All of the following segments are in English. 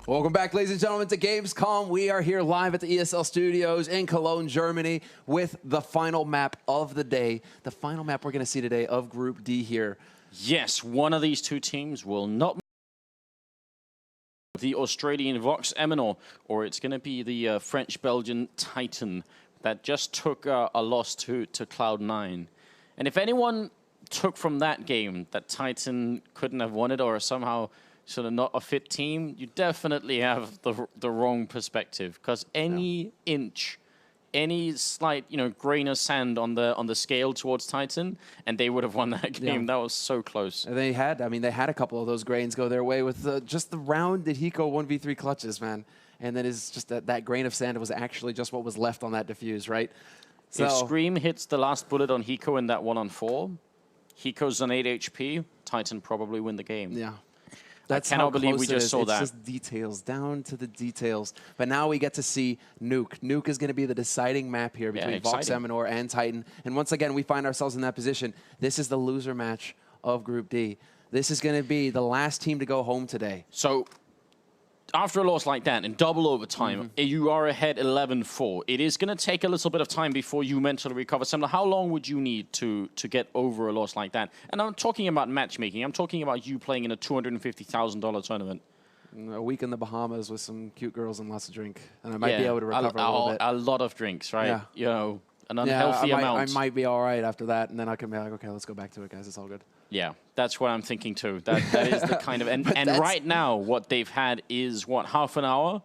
Welcome back, ladies and gentlemen, to Gamescom. We are here live at the ESL studios in Cologne, Germany, with the final map of the day. The final map we're going to see today of Group D here. Yes, one of these two teams will not the Australian Vox Eminor, or it's going to be the French-Belgian Titan that just took a loss to Cloud9. And if anyone took from that game that Titan couldn't have won it or somehow sort of not a fit team, you definitely have the wrong perspective, because any inch, any slight grain of sand on the scale towards Titan, and they would have won that game. Yeah. That was so close. They had a couple of those grains go their way with just the round that Hiko 1v3 clutches, man. And then it's just that grain of sand was actually just what was left on that diffuse, right? So, if Scream hits the last bullet on Hiko in that 1-on-4, Hiko's on 8 HP, Titan probably win the game. Yeah. I cannot believe we just saw that. It's just details, down to the details. But now we get to see Nuke. Nuke is going to be the deciding map here between Vox Eminor and Titan. And once again, we find ourselves in that position. This is the loser match of Group D. This is going to be the last team to go home today. So, after a loss like that, in double overtime, you are ahead 11-4. It is going to take a little bit of time before you mentally recover. Similar, how long would you need to get over a loss like that? And I'm talking about matchmaking. I'm talking about you playing in a $250,000 tournament. A week in the Bahamas with some cute girls and lots of drink. And I might be able to recover a little bit. A lot of drinks, right? Yeah. An unhealthy amount. I might be all right after that, and then I can be like, okay, let's go back to it, guys. It's all good. Yeah, that's what I'm thinking too. That is the kind of... And right now, what they've had is, half an hour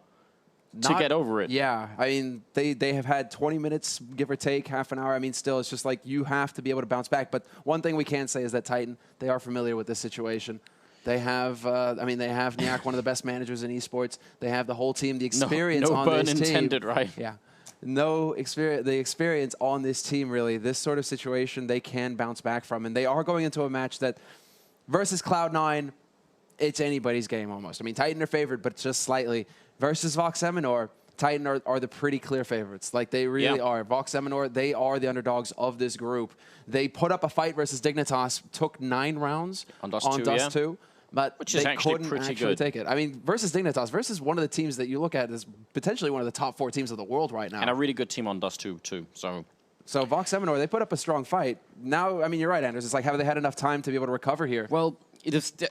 to get over it? Yeah, I mean, they have had 20 minutes, give or take, half an hour. I mean, still, it's just like you have to be able to bounce back. But one thing we can say is that Titan, they are familiar with this situation. They have, they have Niak, one of the best managers in esports. They have the whole team, the experience on this team. No burn intended, right? Yeah. No experience, the experience on this team, really. This sort of situation they can bounce back from. And they are going into a match that, versus Cloud9, it's anybody's game almost. I mean, Titan are favored, but just slightly. Versus Vox Eminor, Titan are the pretty clear favorites. Like, they really are. Vox Eminor, they are the underdogs of this group. They put up a fight versus Dignitas, took 9 rounds on Dust 2. But which they is actually couldn't pretty actually good. take it. I mean, versus Dignitas, versus one of the teams that you look at as potentially one of the top 4 teams of the world right now. And a really good team on Dust 2, too. So Vox Eminor, they put up a strong fight. Now, I mean, you're right, Anders. It's like, have they had enough time to be able to recover here? Well,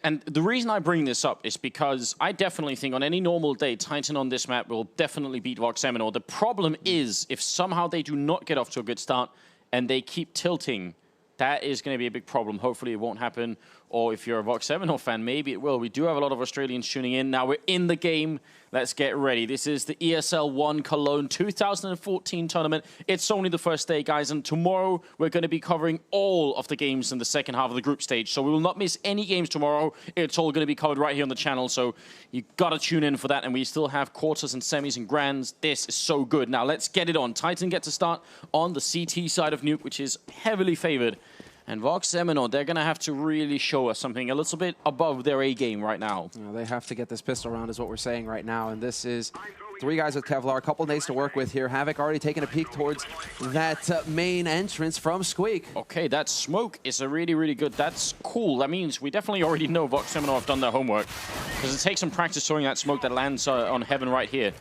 and the reason I bring this up is because I definitely think on any normal day, Titan on this map will definitely beat Vox Eminor. The problem is, if somehow they do not get off to a good start and they keep tilting, that is going to be a big problem. Hopefully it won't happen. Or if you're a Vox Eminor fan, maybe it will. We do have a lot of Australians tuning in. Now we're in the game. Let's get ready. This is the ESL 1 Cologne 2014 tournament. It's only the first day, guys. And tomorrow we're going to be covering all of the games in the second half of the group stage. So we will not miss any games tomorrow. It's all going to be covered right here on the channel. So you got to tune in for that. And we still have quarters and semis and grands. This is so good. Now let's get it on. Titan gets to start on the CT side of Nuke, which is heavily favored. And Vox Eminor, they're going to have to really show us something a little bit above their A game right now. They have to get this pistol round is what we're saying right now. And this is 3 guys with Kevlar, a couple of nades to work with here. Havoc already taking a peek towards that main entrance from Squeak. Okay, that smoke is a really, really good. That's cool. That means we definitely already know Vox Eminor have done their homework, because it takes some practice throwing that smoke that lands on Heaven right here.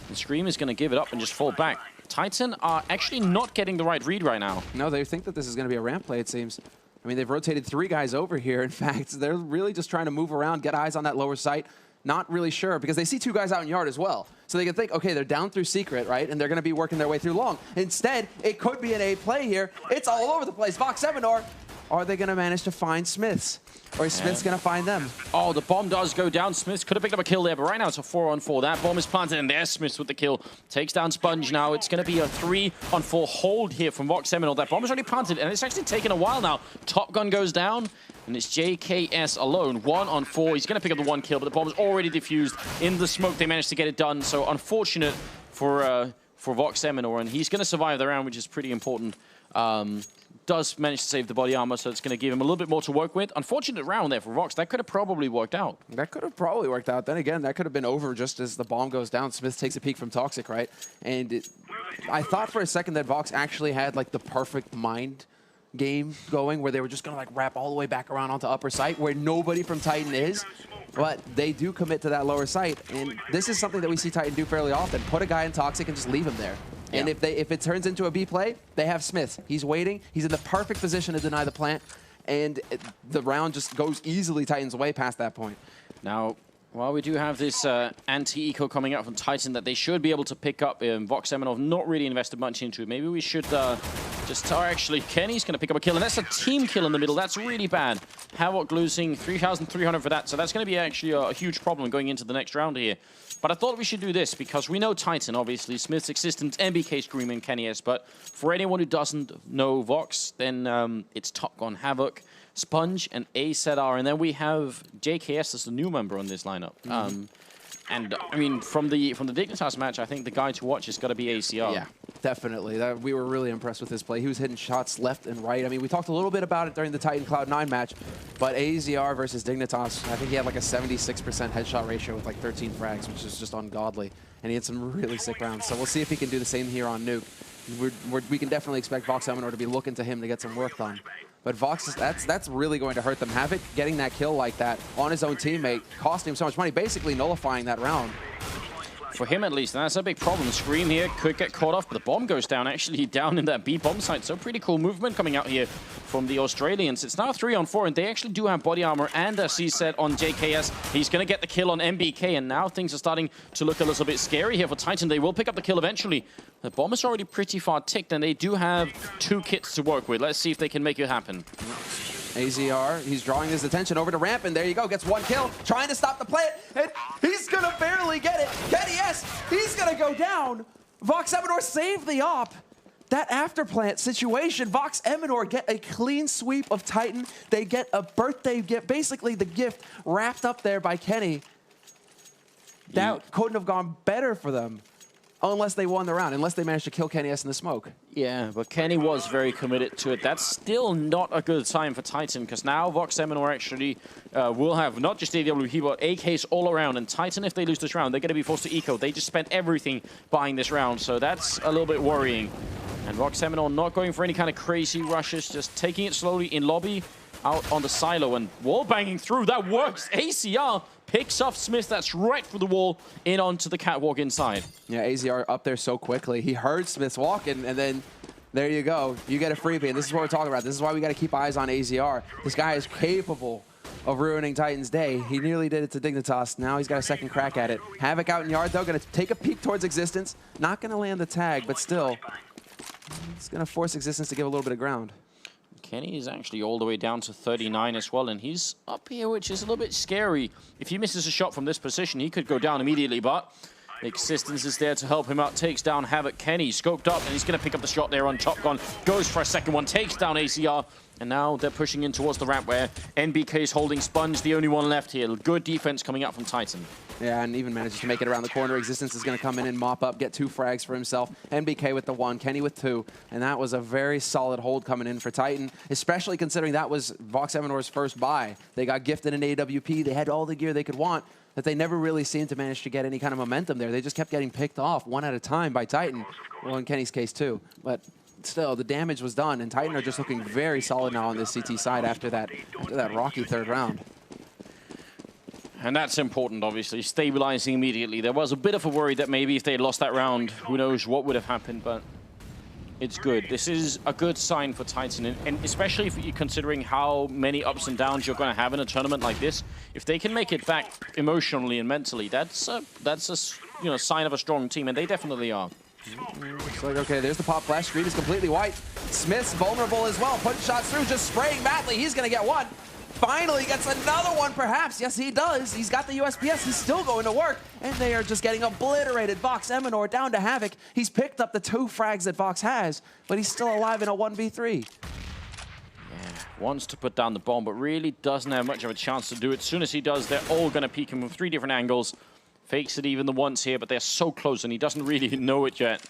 And Scream is going to give it up and just fall back. Titan are actually not getting the right read right now. No, they think that this is going to be a ramp play, it seems. I mean, they've rotated 3 guys over here. In fact, they're really just trying to move around, get eyes on that lower site. Not really sure, because they see 2 guys out in yard as well. So they can think, okay, they're down through secret, right? And they're going to be working their way through long. Instead, it could be an A play here. It's all over the place. Vox Eminor, are they going to manage to find Smiths? Or is Smith's going to find them? Oh, the bomb does go down. Smiths could have picked up a kill there, but right now it's a 4-on-4. That bomb is planted, and there's Smiths with the kill. Takes down Sponge now. It's going to be a 3-on-4 hold here from Vox Eminor. That bomb is already planted, and it's actually taken a while now. Top Gun goes down, and it's JKS alone. 1-on-4. He's going to pick up the 1 kill, but the bomb is already diffused. In the smoke, they managed to get it done. So unfortunate for Vox Eminor, and he's going to survive the round, which is pretty important. Does manage to save the body armor, so it's going to give him a little bit more to work with. Unfortunate round there for Vox. That could have probably worked out. That could have probably worked out. Then again, that could have been over just as the bomb goes down. Smith takes a peek from Toxic, right? And I thought for a second that Vox actually had like the perfect mind game going where they were just going to like wrap all the way back around onto upper site where nobody from Titan is. But they do commit to that lower site. And this is something that we see Titan do fairly often. Put a guy in Toxic and just leave him there. Yeah. And if it turns into a B play, they have Smith. He's waiting. He's in the perfect position to deny the plant. And the round just goes easily Titan's way past that point. Now, while we do have this anti-eco coming out from Titan that they should be able to pick up, Vox Eminor not really invested much into it. Maybe we should just... actually, Kenny's going to pick up a kill, and that's a team kill in the middle. That's really bad. Havoc losing 3,300 for that, so that's going to be actually a huge problem going into the next round here. But I thought we should do this, because we know Titan, obviously, Smith's Existence, MBK, Scream, and Kenny S. But for anyone who doesn't know Vox, then it's Top Gun, Havoc, Sponge, and AZR, and then we have JKS as the new member on this lineup. And I mean, from the Dignitas match, I think the guy to watch has got to be ACR. Yeah, definitely. We were really impressed with his play. He was hitting shots left and right. I mean, we talked a little bit about it during the Titan Cloud9 match, but AZR versus Dignitas, I think he had like a 76% headshot ratio with like 13 frags, which is just ungodly. And he had some really sick rounds. So we'll see if he can do the same here on Nuke. We can definitely expect Vox Eminor to be looking to him to get some work done. But Vox, that's really going to hurt them. Havoc getting that kill like that on his own teammate, costing him so much money, basically nullifying that round. For him, at least, and that's a big problem. Scream here could get caught off, but the bomb goes down, actually down in that B bomb site. So pretty cool movement coming out here from the Australians. It's now 3-on-4, and they actually do have body armor and a C-set on JKS. He's going to get the kill on MBK, and now things are starting to look a little bit scary here for Titan. They will pick up the kill eventually. The bomb is already pretty far ticked, and they do have 2 kits to work with. Let's see if they can make it happen. AZR, he's drawing his attention over to ramp, and there you go, gets 1 kill, trying to stop the plant, and he's gonna barely get it. Kenny S, he's gonna go down. Vox Eminor saved the op. That after plant situation, Vox Eminor get a clean sweep of Titan. They get a birthday gift, basically the gift wrapped up there by Kenny. That couldn't have gone better for them. Unless they won the round, unless they managed to kill Kenny S in the smoke. Yeah, but Kenny was very committed to it. That's still not a good sign for Titan, because now Vox Eminor actually will have not just AWP, but AKs all around. And Titan, if they lose this round, they're going to be forced to eco. They just spent everything buying this round, so that's a little bit worrying. And Vox Eminor not going for any kind of crazy rushes, just taking it slowly in lobby, out on the silo, and wall banging through. That works. ACR picks off Smith. That's right through the wall, in onto the catwalk inside. Yeah, AZR up there so quickly. He heard Smith's walking, and then there you go. You get a freebie, and this is what we're talking about. This is why we got to keep eyes on AZR. This guy is capable of ruining Titan's day. He nearly did it to Dignitas. Now he's got a second crack at it. Havoc out in yard, though, going to take a peek towards Existence. Not going to land the tag, but still, it's going to force Existence to give a little bit of ground. Kenny is actually all the way down to 39 as well, and he's up here, which is a little bit scary. If he misses a shot from this position, he could go down immediately, but Existence is there to help him out. Takes down Havoc. Kenny scoped up, and he's going to pick up the shot there on Top Gun. Goes for a second one, takes down ACR, and now they're pushing in towards the ramp where NBK is holding Sponge, the only one left here. Good defense coming out from Titan. Yeah, and even manages to make it around the corner. Existence is going to come in and mop up, get 2 frags for himself. NBK with the 1, Kenny with 2, and that was a very solid hold coming in for Titan, especially considering that was Vox Eminor's first buy. They got gifted an AWP. They had all the gear they could want, that they never really seemed to manage to get any kind of momentum there. They just kept getting picked off one at a time by Titan. Well, in Kenny's case, too. But still, the damage was done, and Titan are just looking very solid now on this CT side after that rocky 3rd round. And that's important, obviously, stabilizing immediately. There was a bit of a worry that maybe if they had lost that round, who knows what would have happened, but it's good. This is a good sign for Titan, and especially if you're considering how many ups and downs you're going to have in a tournament like this. If they can make it back emotionally and mentally, that's a sign of a strong team, and they definitely are. It's like, okay, there's the pop flash. Screen is completely white. Smith's vulnerable as well, putting shots through, just spraying madly. He's going to get 1. Finally gets another one, perhaps. Yes, he does. He's got the USPS. He's still going to work. And they are just getting obliterated. Vox Eminor down to Havoc. He's picked up the 2 frags that Vox has, but he's still alive in a 1v3. Yeah, wants to put down the bomb, but really doesn't have much of a chance to do it. As soon as he does, they're all going to peek him from 3 different angles. Fakes it even the once here, but they're so close, and he doesn't really know it yet.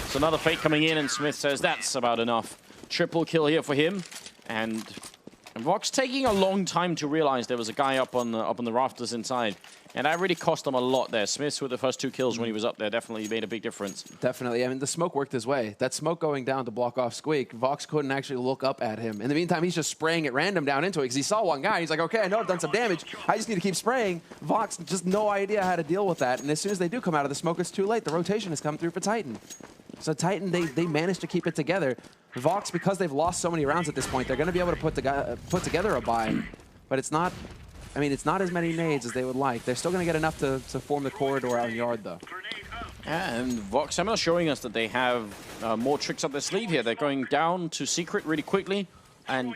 So another fake coming in, and Smith says that's about enough. Triple kill here for him, and And Vox taking a long time to realize there was a guy up on the rafters inside. And that really cost them a lot there. Smiths with the first 2 kills when he was up there definitely made a big difference. Definitely. I mean, the smoke worked his way. That smoke going down to block off Squeak, Vox couldn't actually look up at him. In the meantime, he's just spraying at random down into it because he saw one guy. He's like, okay, I know I've done some damage. I just need to keep spraying. Vox just no idea how to deal with that. And as soon as they do come out of the smoke, it's too late. The rotation has come through for Titan. So Titan, they managed to keep it together. Vox, because they've lost so many rounds at this point, they're going to be able to put together a buy. But it's not... I mean, it's not as many nades as they would like. They're still going to get enough to form the corridor out in yard, though. And Vox Eminor showing us that they have more tricks up their sleeve here. They're going down to secret really quickly, and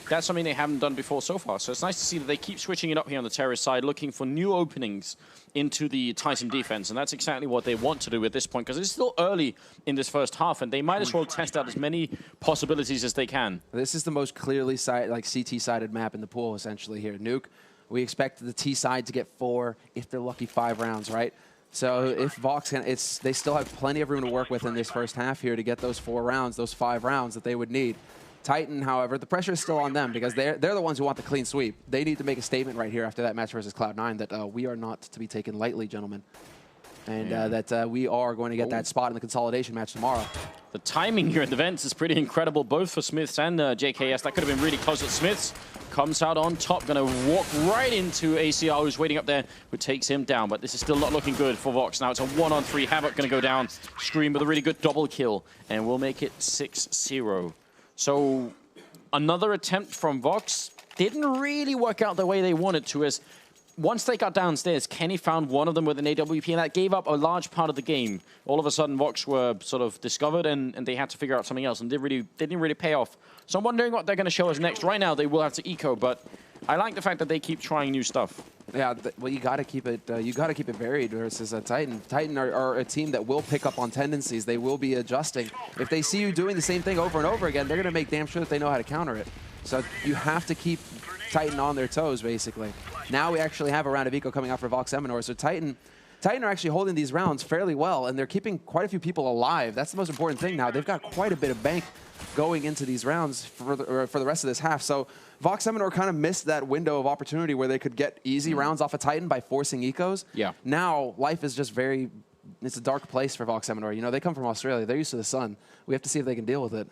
that's something they haven't done before so far. So it's nice to see that they keep switching it up here on the terrorist side, looking for new openings into the Titan defense, and that's exactly what they want to do at this point, because it's still early in this first half, and they might as well test out as many possibilities as they can. This is the most clearly CT-sided map in the pool, essentially, here. Nuke. We expect the T side to get 4, if they're lucky, 5 rounds, right? So if Vox can, they still have plenty of room to work with in this first half here to get those 4 rounds, those 5 rounds that they would need. Titan, however, the pressure is still on them because they're the ones who want the clean sweep. They need to make a statement right here after that match versus Cloud9 that we are not to be taken lightly, gentlemen. And that we are going to get that spot in the consolidation match tomorrow. The timing here at the vents is pretty incredible, both for Smiths and JKS. That could have been really close at Smiths. Comes out on top, going to walk right into ACR, who's waiting up there, who takes him down. But this is still not looking good for Vox. Now it's a 1-on-3. Havoc going to go down. Scream with a really good double kill, and we'll make it 6-0. So another attempt from Vox didn't really work out the way they wanted to, as once they got downstairs, Kenny found one of them with an AWP, and that gave up a large part of the game. All of a sudden, Vox were sort of discovered, and they had to figure out something else, and they didn't really pay off. So I'm wondering what they're going to show us next. Right now, they will have to eco, but I like the fact that they keep trying new stuff. Yeah, well, you got to keep it. You got to keep it varied versus Titan. Titan are a team that will pick up on tendencies. They will be adjusting. If they see you doing the same thing over and over again, they're going to make damn sure that they know how to counter it. So you have to keep Titan on their toes, basically. Now we actually have a round of eco coming out for Vox Eminor. So Titan are actually holding these rounds fairly well, and they're keeping quite a few people alive. That's the most important thing now. They've got quite a bit of bank going into these rounds for the rest of this half. So Vox Eminor kind of missed that window of opportunity where they could get easy rounds off of Titan by forcing ecos. Yeah. Now life is just it's a dark place for Vox Eminor. You know, they come from Australia. They're used to the sun. We have to see if they can deal with it.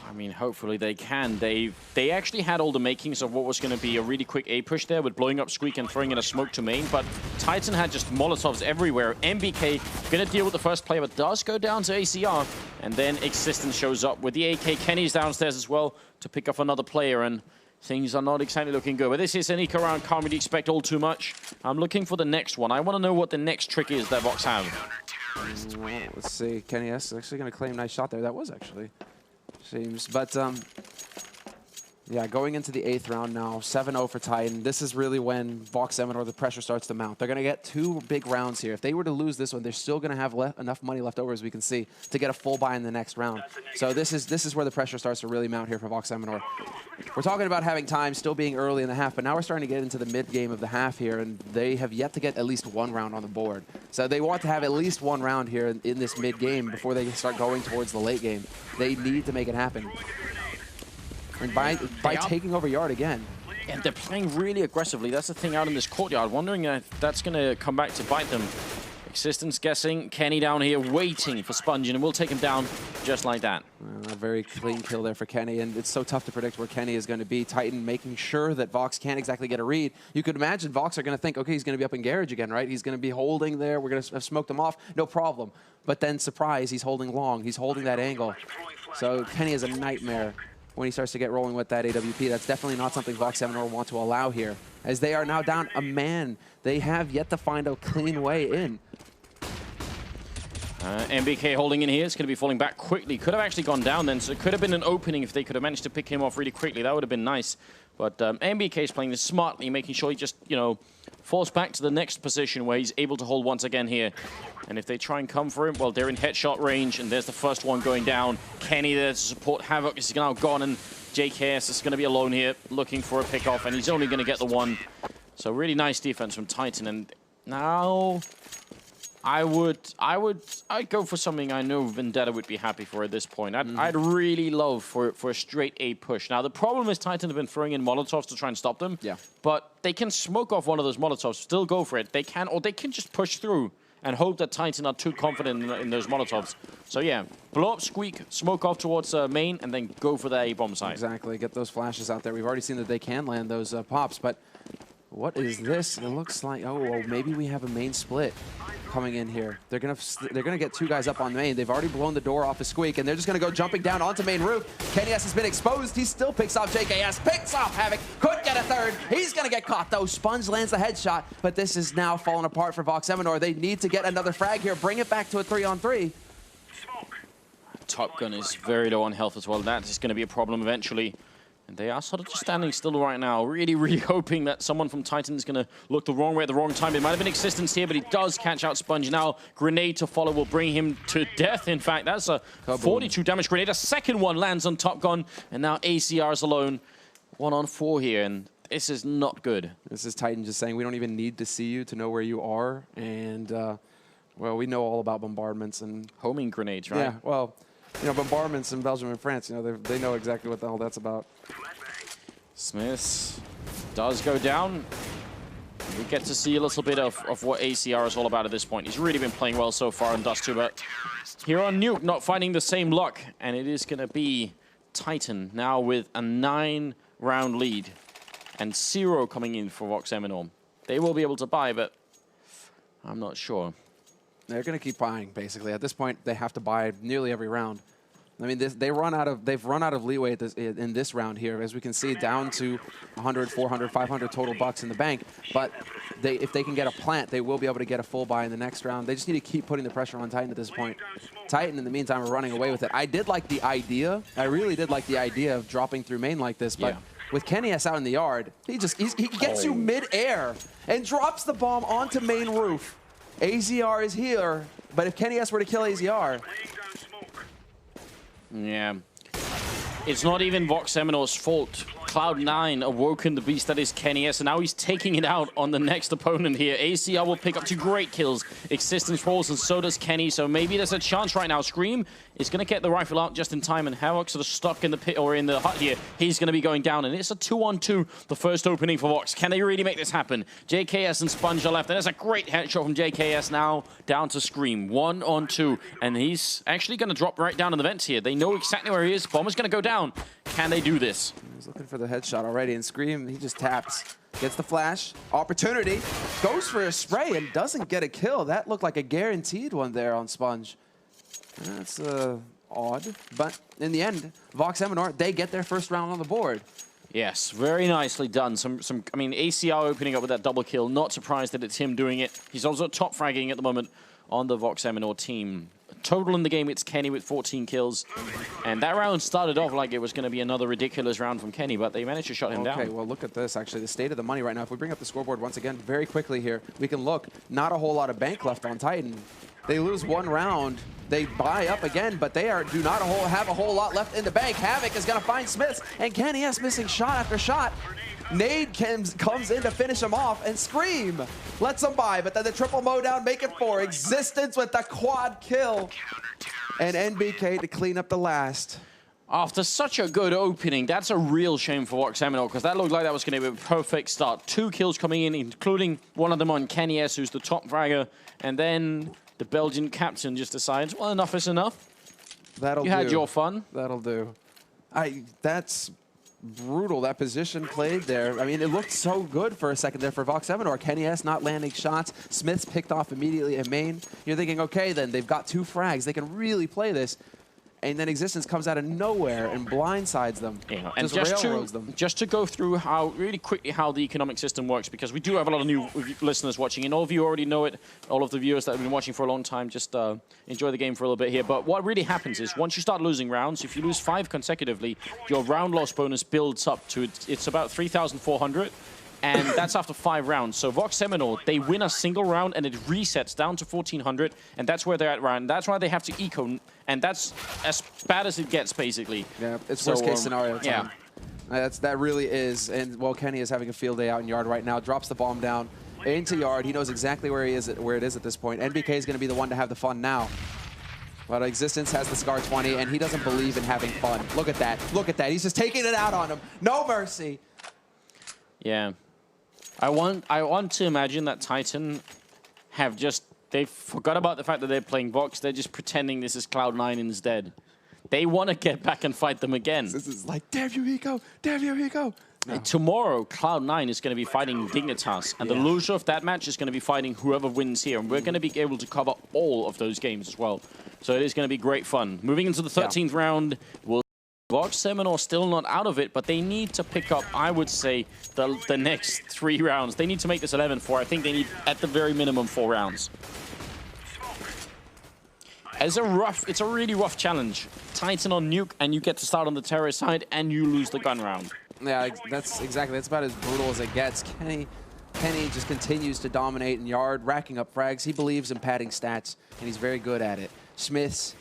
I mean, hopefully they can. They actually had all the makings of what was going to be a really quick A push there with blowing up Squeak and throwing in a smoke to main, but Titan had just Molotovs everywhere. MBK going to deal with the first player, but does go down to ACR, and then Existence shows up with the AK. Kenny's downstairs as well to pick up another player, and things are not exactly looking good. But this is an eco round, can't really expect all too much. I'm looking for the next one. I want to know what the next trick is that Vox have. Let's see. Kenny S actually going to claim nice shot there. That was actually... seems, but yeah, going into the 8th round now, 7-0 for Titan. This is really when Vox Eminor, the pressure starts to mount. They're going to get 2 big rounds here. If they were to lose this one, they're still going to have enough money left over, as we can see, to get a full buy in the next round. So this is where the pressure starts to really mount here for Vox Eminor. We're talking about having time, still being early in the half, but now we're starting to get into the mid-game of the half here, and they have yet to get at least 1 round on the board. So they want to have at least 1 round here in this mid-game before they start going towards the late game. They need to make it happen. And by taking over yard again. And they're playing really aggressively. That's the thing out in this courtyard. Wondering if that's going to come back to bite them. Existence guessing. Kenny down here waiting for Spongin, and we'll take him down just like that. A very clean kill there for Kenny, and it's so tough to predict where Kenny is going to be. Titan making sure that Vox can't exactly get a read. You could imagine Vox are going to think, okay, he's going to be up in garage again, right? He's going to be holding there. We're going to have smoked him off. No problem. But then, surprise, he's holding long. He's holding that angle. So Kenny is a nightmare when he starts to get rolling with that AWP. That's definitely not something Vox Eminor want to allow here, as they are now down a man. They have yet to find a clean way in. MBK holding in here. It's going to be falling back quickly. Could have actually gone down then, so it could have been an opening if they could have managed to pick him off really quickly. That would have been nice. But MBK is playing this smartly, making sure he just, you know, falls back to the next position where he's able to hold once again here. And if they try and come for him, well, they're in headshot range, and there's the first one going down. Kenny there to support Havoc is now gone, and JKS is going to be alone here looking for a pick-off, and he's only going to get the one. So really nice defense from Titan, and now I'd go for something I know Vendetta would be happy for at this point. I'd really love for a straight A push. Now, the problem is Titan have been throwing in Molotovs to try and stop them. Yeah. But they can smoke off one of those Molotovs, still go for it. They can, or they can just push through and hope that Titan are too confident in those Molotovs. So yeah, blow up Squeak, smoke off towards main, and then go for the A-bomb side. Exactly, get those flashes out there. We've already seen that they can land those pops, but what is this? It looks like, oh, well, maybe we have a main split coming in here. They're gonna get 2 guys up on main. They've already blown the door off of Squeak, and they're just gonna go jumping down onto main roof. Kenny S has been exposed. He still picks off JKS, picks off Havoc, could get a third. He's gonna get caught though. Sponge lands the headshot, but this is now falling apart for Vox Eminor. They need to get another frag here, bring it back to a 3-on-3. Top Gun is very low on health as well. That is gonna be a problem eventually. And they are sort of just standing still right now, really, really hoping that someone from Titan is going to look the wrong way at the wrong time. It might have been Existence here, but he does catch out Sponge. Now, grenade to follow will bring him to death. In fact, that's a 42 damage grenade. A second one lands on Top Gun, and now ACR is alone. 1-on-4 here, and this is not good. This is Titan just saying, we don't even need to see you to know where you are. And, well, we know all about bombardments and homing grenades, right? Yeah, well, you know, bombardments in Belgium and France, you know, they know exactly what the hell that's about. Smith does go down. We get to see a little bit of what ACR is all about at this point. He's really been playing well so far in Dust 2, but here on Nuke, not finding the same luck. And it is going to be Titan now with a 9-round lead and 0 coming in for Vox Eminor. They will be able to buy, but I'm not sure. They're going to keep buying, basically. At this point, they have to buy nearly every round. I mean, they've run out of leeway in this round here, as we can see, down to 100, 400, 500 total bucks in the bank. But if they can get a plant, they will be able to get a full buy in the next round. They just need to keep putting the pressure on Titan at this point. Titan, in the meantime, are running away with it. I did like the idea. I really did like the idea of dropping through main like this, but with Kenny S out in the yard, he gets you mid-air and drops the bomb onto main roof. AZR is here, but if Kenny S were to kill AZR... Yeah. It's not even VoxEminor's fault. Cloud9 awoken the beast that is Kenny S, and now he's taking it out on the next opponent here. ACR will pick up 2 great kills. Existence falls, and so does Kenny, so maybe there's a chance right now. Scream is going to get the rifle out just in time, and Havoc sort of stuck in the pit or in the hut here. He's going to be going down, and it's a 2-on-2, the first opening for Vox. Can they really make this happen? JKS and Sponge are left, and there's a great headshot from JKS now down to Scream. 1-on-2, and he's actually going to drop right down in the vents here. They know exactly where he is. Bomber's going to go down. Can they do this? He's looking for the headshot already, and Scream, he just taps. Gets the flash, opportunity, goes for a spray and doesn't get a kill. That looked like a guaranteed one there on Sponge. That's odd, but in the end, Vox Eminor, they get their first round on the board. Yes, very nicely done. I mean, ACR opening up with that double kill. Not surprised that it's him doing it. He's also top fragging at the moment on the Vox Eminor team. Total in the game, it's Kenny with 14 kills. And that round started off like it was going to be another ridiculous round from Kenny, but they managed to shut him down. Okay, well, look at this, actually. The state of the money right now. If we bring up the scoreboard once again very quickly here, we can look. Not a whole lot of bank left on Titan. They lose 1 round. They buy up again, but they do not have a whole lot left in the bank. Havoc is going to find Smiths, and Kenny S missing shot after shot. Nade comes in to finish him off, and Scream lets him by, but then the triple mow down, make it 4. Existence with the quad kill, and NBK to clean up the last. After such a good opening, that's a real shame for Vox Eminor, because that looked like that was going to be a perfect start. 2 kills coming in, including one of them on Kenny S, who's the top fragger, and then the Belgian captain just decides, well, enough is enough. That'll do. You had your fun. That'll do. That's brutal, that position played there. I mean, it looked so good for a second there for Vox Eminor. Kenny S not landing shots. Smith's picked off immediately at main. You're thinking, okay, then they've got 2 frags. They can really play this. And then Existence comes out of nowhere and blindsides them. Yeah. And just to go through really quickly how the economic system works, because we do have a lot of new listeners watching, and all of you already know it. All of the viewers that have been watching for a long time, just enjoy the game for a little bit here. But what really happens is once you start losing rounds, if you lose 5 consecutively, your round loss bonus builds up to it's about 3,400. And that's after 5 rounds. So Vox Eminor, they win a single round and it resets down to 1,400, and that's where they're at round. That's why they have to eco, and that's as bad as it gets, basically. Yeah, it's worst case scenario time. Yeah. That really is, and well, Kenny is having a field day out in yard right now, drops the bomb down, into yard. He knows exactly where it is at this point. NBK is going to be the one to have the fun now. But Existence has the Scar 20, and he doesn't believe in having fun. Look at that. Look at that. He's just taking it out on him. No mercy. Yeah. I want to imagine that Titan have just... They forgot about the fact that they're playing Vox. They're just pretending this is Cloud9 instead. They want to get back and fight them again. This is like, damn you, Hiko. Damn you, Hiko. No. Tomorrow, Cloud9 is going to be fighting Dignitas, and the loser of that match is going to be fighting whoever wins here, and we're going to be able to cover all of those games as well. So it is going to be great fun. Moving into the 13th round, Vox Eminor still not out of it, but they need to pick up, I would say, the next 3 rounds. They need to make this 11-4. I think they need, at the very minimum, 4 rounds. It's a really rough challenge. Titan on Nuke, and you get to start on the terrorist side, and you lose the gun round. Yeah, that's about as brutal as it gets. Kenny just continues to dominate in yard, racking up frags. He believes in padding stats, and he's very good at it. Smith's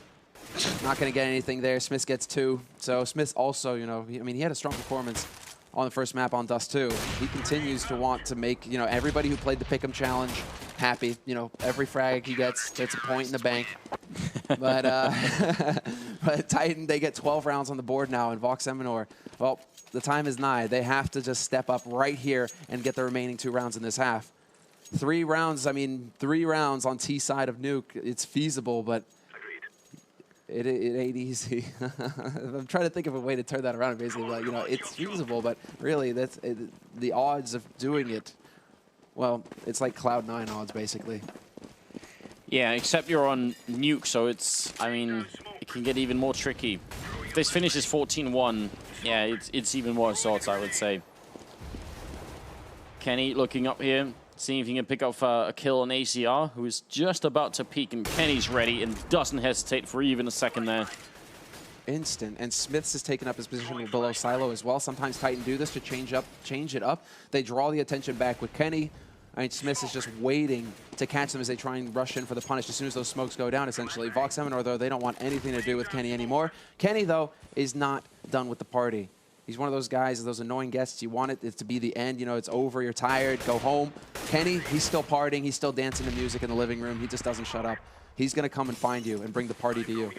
not going to get anything there. Smith gets 2. So Smith also, you know, he had a strong performance on the first map on Dust 2. He continues to want to make, you know, everybody who played the Pick'em Challenge happy. You know, every frag he gets a point in the bank. But but Titan, they get 12 rounds on the board now, and Vox Eminor, well, the time is nigh. They have to just step up right here and get the remaining 2 rounds in this half. 3 rounds, I mean, 3 rounds on T side of Nuke, it's feasible, but it ain't easy. I'm trying to think of a way to turn that around and basically be like, you know, it's feasible, but really, the odds of doing it, well, it's like Cloud9 odds, basically. Yeah, except you're on Nuke, so it's, I mean, it can get even more tricky. If this finishes 14-1, yeah, it's even more assaults, I would say. Kenny looking up here, seeing if he can pick up a kill on ACR, who is just about to peek, and Kenny's ready and doesn't hesitate for even a second there. Instant, and Smiths has taken up his position below Silo as well. Sometimes Titan do this to change it up. They draw the attention back with Kenny. I mean, Smiths is just waiting to catch them as they try and rush in for the punish as soon as those smokes go down, essentially. Vox Eminor, though, they don't want anything to do with Kenny anymore. Kenny, though, is not done with the party. He's one of those guys, those annoying guests. You want it to be the end. You know, it's over. You're tired. Go home. Kenny, he's still partying. He's still dancing to music in the living room. He just doesn't shut up. He's going to come and find you and bring the party to you.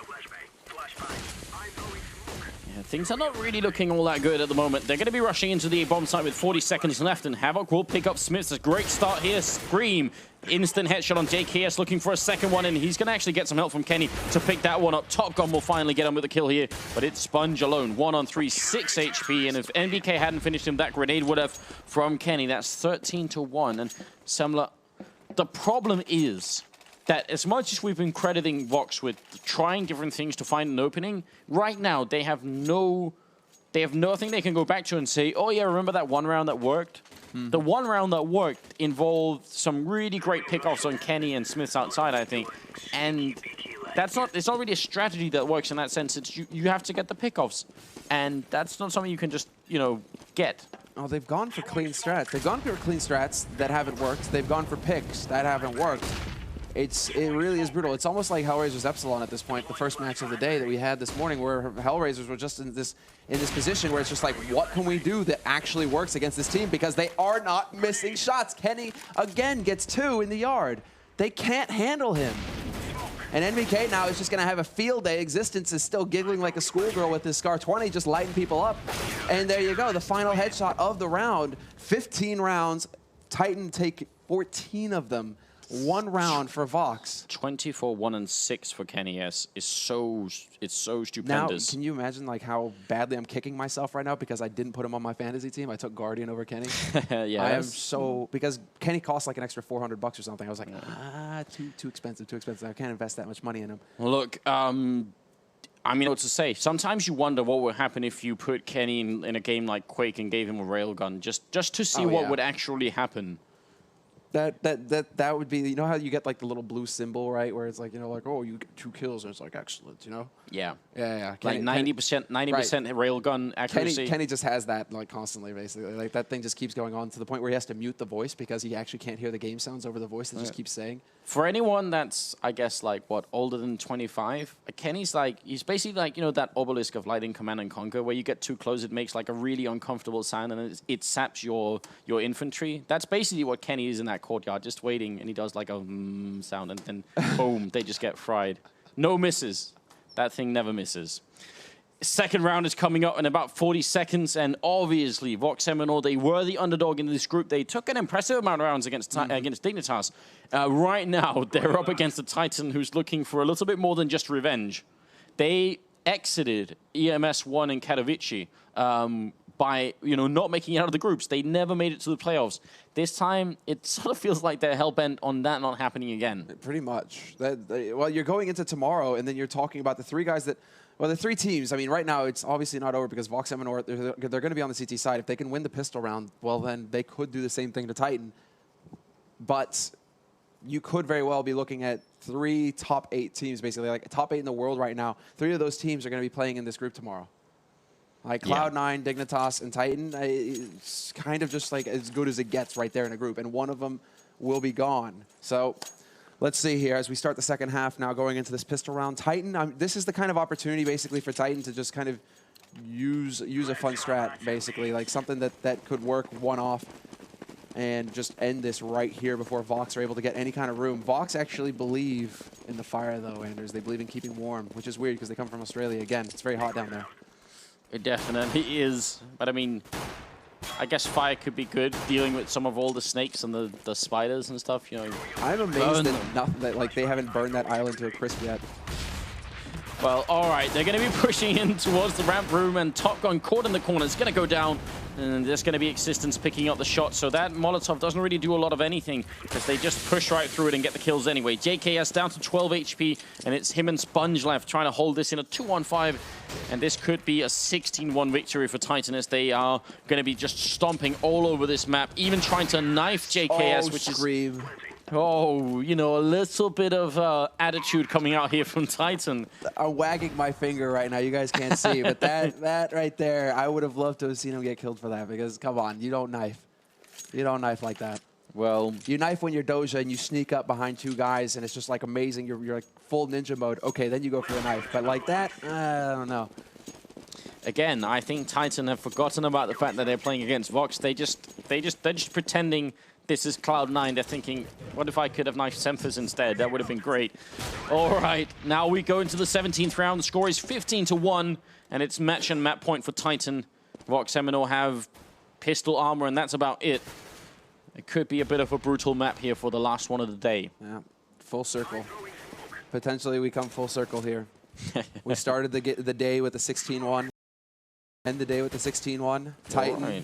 Yeah, things are not really looking all that good at the moment. They're going to be rushing into the bomb site with 40 seconds left, and Havoc will pick up Smith's. A great start here. Scream. Instant headshot on JKS, looking for a second one, and he's going to actually get some help from Kenny to pick that one up. Top Gun will finally get him with a kill here, but it's Sponge alone. 1 on 3, 6 HP, and if NBK hadn't finished him, that grenade would have from Kenny. That's 13-1, and Semler, the problem is that as much as we've been crediting Vox with trying different things to find an opening, right now they have nothing they can go back to and say, oh yeah, remember that one round that worked? The one round that worked involved some really great pickoffs on Kenny and Smith's outside, I think. And it's not really a strategy that works in that sense. It's you have to get the pickoffs. And that's not something you can just, you know, get. Oh, they've gone for clean strats. They've gone for clean strats that haven't worked. They've gone for picks that haven't worked. It really is brutal. It's almost like Hellraisers Epsilon at this point, the first match of the day that we had this morning, where Hellraisers were just in this position where it's just like, what can we do that actually works against this team? Because they are not missing shots. Kenny, again, gets 2 in the yard. They can't handle him. And NBK now is just going to have a field day. Existence is still giggling like a schoolgirl with his Scar 20, just lighting people up. And there you go, the final headshot of the round. 15 rounds. Titan take 14 of them. 1 round for Vox. 24, 1 and 6 for Kenny S is so stupendous. Now, can you imagine like how badly I'm kicking myself right now because I didn't put him on my fantasy team? I took Guardian over Kenny. Yeah, I am so, because Kenny costs like an extra $400 or something. I was like, too expensive, too expensive. I can't invest that much money in him. Look, I mean, what to say? Sometimes you wonder what would happen if you put Kenny in a game like Quake and gave him a railgun, just to see what would actually happen. That would be, you know how you get like the little blue symbol, right? Where it's like, you know, like, oh, you get 2 kills, and it's like, excellent, you know? Yeah. Yeah. Like 90% railgun accuracy. Kenny just has that like constantly, basically. Like that thing just keeps going on to the point where he has to mute the voice because he actually can't hear the game sounds over the voice that just keeps saying. For anyone that's, I guess, like, what, older than 25, Kenny's like, he's basically like, you know, that obelisk of Light in Command and Conquer, where you get too close, it makes like a really uncomfortable sound, and it saps your infantry. That's basically what Kenny is in that courtyard, just waiting, and he does like a sound, and then boom, they just get fried. No misses. That thing never misses. Second round is coming up in about 40 seconds, and obviously, Vox Eminor, they were the underdog in this group. They took an impressive amount of rounds against Dignitas. Right now, they're up against a Titan who's looking for a little bit more than just revenge. They exited EMS 1 in Katowice by, you know, not making it out of the groups. They never made it to the playoffs. This time, it sort of feels like they're hell-bent on that not happening again. Pretty much. Well, you're going into tomorrow, and then you're talking about the three guys that... Well, the three teams, I mean, right now it's obviously not over because Vox Eminor, they're going to be on the CT side. If they can win the pistol round, well, then they could do the same thing to Titan. But you could very well be looking at 3 top 8 teams, basically, like top 8 in the world right now. 3 of those teams are going to be playing in this group tomorrow. Like Cloud9, Dignitas, and Titan, it's kind of just like as good as it gets right there in a group. And one of them will be gone. So... let's see here as we start the second half now going into this pistol round. Titan, this is the kind of opportunity basically for Titan to just kind of use a fun strat, basically, like something that could work one-off and just end this right here before Vox are able to get any kind of room. Vox actually believe in the fire, though, Anders. They believe in keeping warm, which is weird because they come from Australia. Again, it's very hot down there. It definitely is. But, I mean... I guess fire could be good, dealing with some of all the snakes and the spiders and stuff, you know. I'm amazed that like, they haven't burned that island to a crisp yet. Well, all right, they're going to be pushing in towards the ramp room, and Top Gun caught in the corner. It's going to go down, and there's going to be Existence picking up the shot. So that Molotov doesn't really do a lot of anything because they just push right through it and get the kills anyway. JKS down to 12 HP, and it's him and Sponge left trying to hold this in a 2-on-5. And this could be a 16-1 victory for Titan as they are going to be just stomping all over this map, even trying to knife JKS, which is... Oh, you know, a little bit of attitude coming out here from Titan. I'm wagging my finger right now. You guys can't see, but that right there, I would have loved to have seen him get killed for that because, come on, you don't knife. You don't knife like that. Well, you knife when you're Doja and you sneak up behind 2 guys and it's just like amazing. You're like full ninja mode. Okay, then you go for the knife. But like that, I don't know. Again, I think Titan have forgotten about the fact that they're playing against Vox. They're just pretending this is Cloud9. They're thinking, what if I could have knifed Semphis instead? That would have been great. All right, now we go into the 17th round. The score is 15-1, and it's match and map point for Titan. Vox Eminor have pistol armor, and that's about it. It could be a bit of a brutal map here for the last one of the day. Yeah, full circle. Potentially we come full circle here. We started the day with a 16-1. End the day with the 16-1. Titan. Right.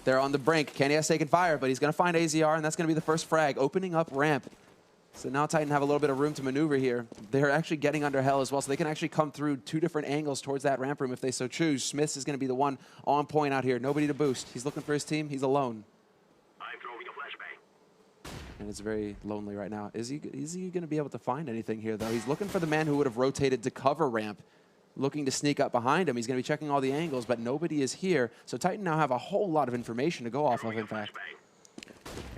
They're on the brink. Kenny has taken fire, but he's going to find AZR, and that's going to be the first frag, opening up ramp. So now Titan have a little bit of room to maneuver here. They're actually getting under hell as well, so they can actually come through 2 different angles towards that ramp room if they so choose. Smiths is going to be the one on point out here. Nobody to boost. He's looking for his team. He's alone. I'm throwing a flashbang. And it's very lonely right now. Is he going to be able to find anything here, though? He's looking for the man who would have rotated to cover ramp, looking to sneak up behind him. He's going to be checking all the angles, but nobody is here. So Titan now have a whole lot of information to go off of, in fact.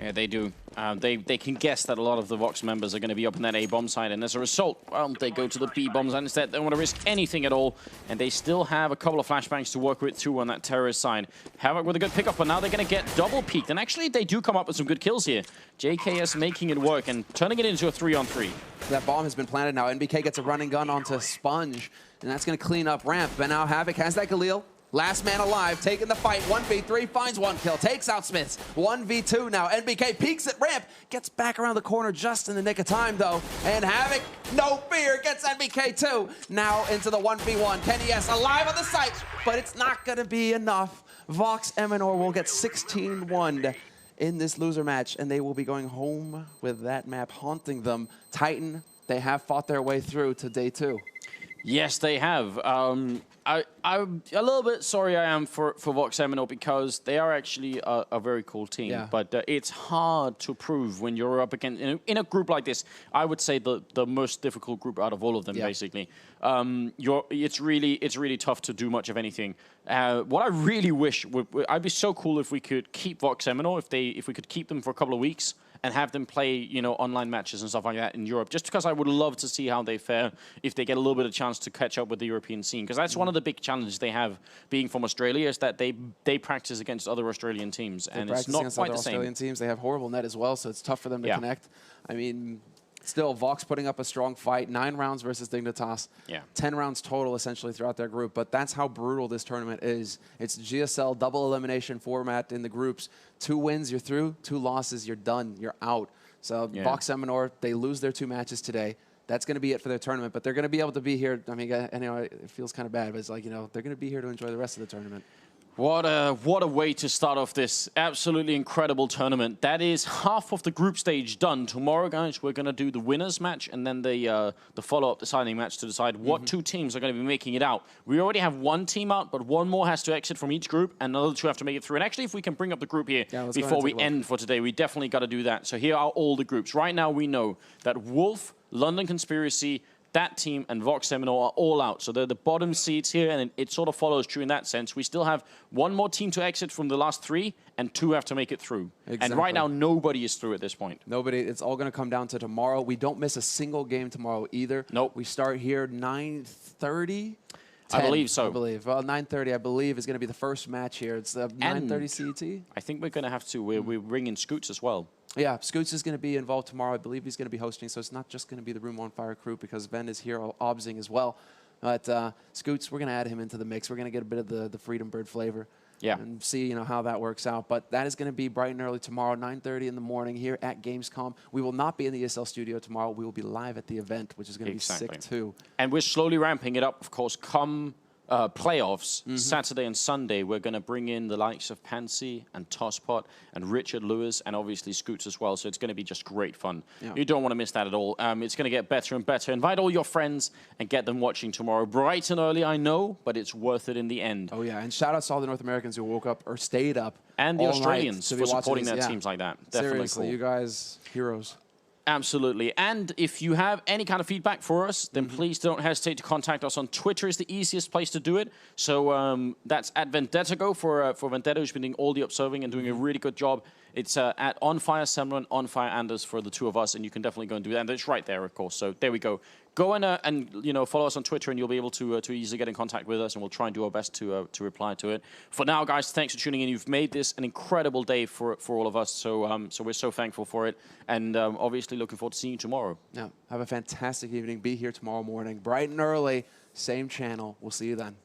Yeah, they do. They can guess that a lot of the Vox members are going to be up in that A-bomb side, and as a result, well, they go to the B-bombs, and instead they don't want to risk anything at all, and they still have a couple of flashbangs to work with, too, on that terrorist side. Havoc with a good pickup, but now they're going to get double peaked, and actually they do come up with some good kills here. JKS making it work and turning it into a 3-on-3. That bomb has been planted now. NBK gets a running gun onto Sponge, and that's going to clean up ramp. But now Havoc has that Galil. Last man alive, taking the fight. 1v3, finds 1 kill, takes out Smiths. 1v2 now. NBK peeks at ramp, gets back around the corner just in the nick of time, though. And Havoc, no fear, gets NBK too. Now into the 1v1. Kenny S alive on the site, but it's not going to be enough. Vox Eminor will get 16-1 in this loser match, and they will be going home with that map haunting them. Titan, they have fought their way through to day 2. Yes, they have. I'm a little bit sorry I am for Vox Eminor because they are actually a very cool team. Yeah. But it's hard to prove when you're up against in a group like this. I would say the most difficult group out of all of them, basically. It's really tough to do much of anything. What I really wish I'd be so cool if we could keep Vox Eminor if we could keep them for a couple of weeks and have them play, you know, online matches and stuff like that in Europe. Just because I would love to see how they fare if they get a little bit of chance to catch up with the European scene. Because that's one of the big challenges they have being from Australia, is that they practice against other Australian teams, and it's not quite the same. Australian teams. They have horrible net as well, so it's tough for them to connect. I mean, still, Vox putting up a strong fight. 9 rounds versus Dignitas. 10 rounds total, essentially, throughout their group. But that's how brutal this tournament is. It's GSL double elimination format in the groups. 2 wins, you're through. 2 losses, you're done. You're out. So Vox Eminor, they lose their 2 matches today. That's going to be it for their tournament. But they're going to be able to be here. I mean, anyway, it feels kind of bad, but it's like, you know, they're going to be here to enjoy the rest of the tournament. What a way to start off this absolutely incredible tournament. That is half of the group stage done. Tomorrow, guys, we're going to do the winners match and then the follow-up deciding match to decide what 2 teams are going to be making it out. We already have 1 team out, but 1 more has to exit from each group, and another 2 have to make it through. And actually, if we can bring up the group here before we end for today, we definitely got to do that. So here are all the groups. Right now, we know that Wolf, London Conspiracy, that team, and Vox Eminor are all out. So they're the bottom seeds here, and it sort of follows true in that sense. We still have 1 more team to exit from the last 3, and 2 have to make it through. Exactly. And right now, nobody is through at this point. Nobody. It's all going to come down to tomorrow. We don't miss a single game tomorrow either. Nope. We start here 9:30. I believe so. I believe. Well, 9:30, I believe, is going to be the first match here. It's 9:30 CET. I think we're going to have to. We're bringing Scoots as well. Yeah, Scoots is going to be involved tomorrow. I believe he's going to be hosting, so it's not just going to be the Room on Fire crew because Ben is here obsing as well. But Scoots, we're going to add him into the mix. We're going to get a bit of the Freedom Bird flavor. And see, how that works out. But that is going to be bright and early tomorrow, 9:30 in the morning here at Gamescom. We will not be in the ESL studio tomorrow. We will be live at the event, which is going to be sick too. And we're slowly ramping it up, of course. Come playoffs, Saturday and Sunday, we're going to bring in the likes of Pansy and Tosspot and Richard Lewis and obviously Scoots as well. So it's going to be just great fun. You don't want to miss that at all. It's going to get better and better. Invite all your friends and get them watching tomorrow. Bright and early, I know, but it's worth it in the end. Oh, yeah. And shout out to all the North Americans who woke up or stayed up. And the Australians for supporting their teams like that. Definitely Seriously, cool. You guys, heroes. Absolutely. And if you have any kind of feedback for us, then please don't hesitate to contact us on Twitter. Is the easiest place to do it. So that's at VendettaGo for Vendetta, who's been doing all the observing and doing a really good job. It's at OnFireSemler and OnFireAnders for the 2 of us, and you can definitely go and do that. And it's right there, of course. So there we go. Go and follow us on Twitter, and you'll be able to easily get in contact with us, and we'll try and do our best to reply to it. For now, guys, thanks for tuning in. You've made this an incredible day for all of us. So so we're so thankful for it, and obviously looking forward to seeing you tomorrow. Yeah. Have a fantastic evening. Be here tomorrow morning, bright and early, same channel. We'll see you then.